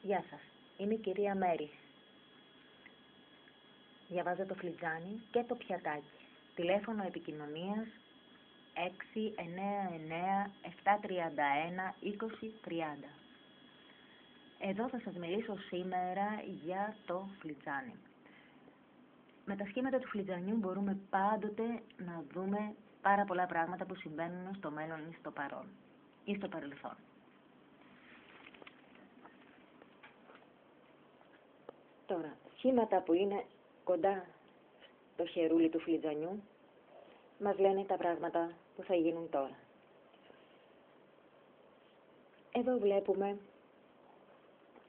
Γεια σας, είμαι η κυρία Μέρη. Διαβάζω το φλιτζάνι και το πιατάκι. Τηλέφωνο επικοινωνίας 699-731-2030. Εδώ θα σας μιλήσω σήμερα για το φλιτζάνι. Με τα σχήματα του φλιτζανιού μπορούμε πάντοτε να δούμε πάρα πολλά πράγματα που συμβαίνουν στο μέλλον ή στο παρόν ή στο παρελθόν. Τώρα, σχήματα που είναι κοντά στο χερούλι του φλιτζανιού μας λένε τα πράγματα που θα γίνουν τώρα. Εδώ βλέπουμε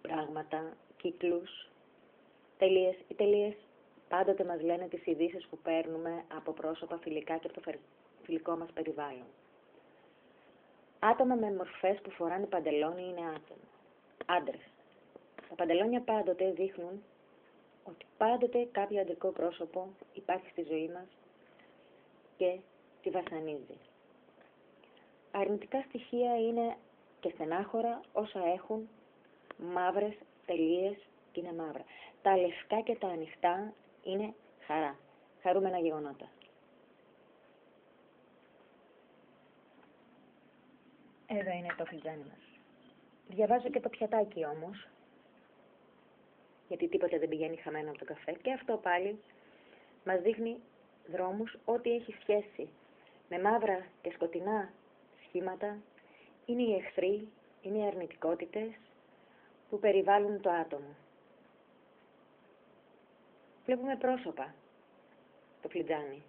πράγματα, κύκλους, τελείες. Οι τελείες πάντοτε μας λένε τις ειδήσεις που παίρνουμε από πρόσωπα φιλικά και από το φιλικό μας περιβάλλον. Άτομα με μορφές που φοράνε παντελόνι είναι άτομα. Άντρες. Τα παντελόνια πάντοτε δείχνουν ότι πάντοτε κάποιο αντρικό πρόσωπο υπάρχει στη ζωή μας και τη βασανίζει. Αρνητικά στοιχεία είναι και στενάχωρα όσα έχουν μαύρες τελείες και είναι μαύρα. Τα λευκά και τα ανοιχτά είναι χαρά, χαρούμενα γεγονότα. Εδώ είναι το φλιτζάνι μας. Διαβάζω και το πιατάκι όμως, γιατί τίποτε δεν πηγαίνει χαμένο από το καφέ, και αυτό πάλι μας δείχνει δρόμους ό,τι έχει σχέση με μαύρα και σκοτεινά σχήματα. Είναι οι εχθροί, είναι οι αρνητικότητες που περιβάλλουν το άτομο. Βλέπουμε πρόσωπα, το φλιτζάνι.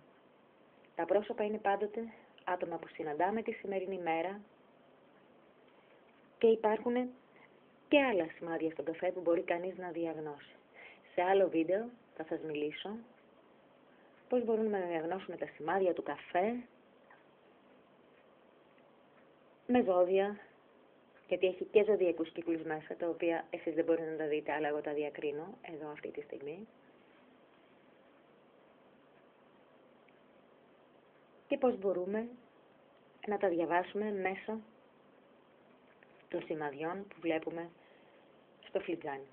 Τα πρόσωπα είναι πάντοτε άτομα που συναντάμε τη σημερινή μέρα και υπάρχουν και άλλα σημάδια στον καφέ που μπορεί κανείς να διαγνώσει. Σε άλλο βίντεο θα σας μιλήσω πώς μπορούμε να διαγνώσουμε τα σημάδια του καφέ με ζώδια, γιατί έχει και ζωδιακούς κύκλους μέσα, τα οποία εσείς δεν μπορείτε να τα δείτε, αλλά εγώ τα διακρίνω εδώ αυτή τη στιγμή. Και πώς μπορούμε να τα διαβάσουμε μέσω των σημαδιών που βλέπουμε στο φλιτζάνι.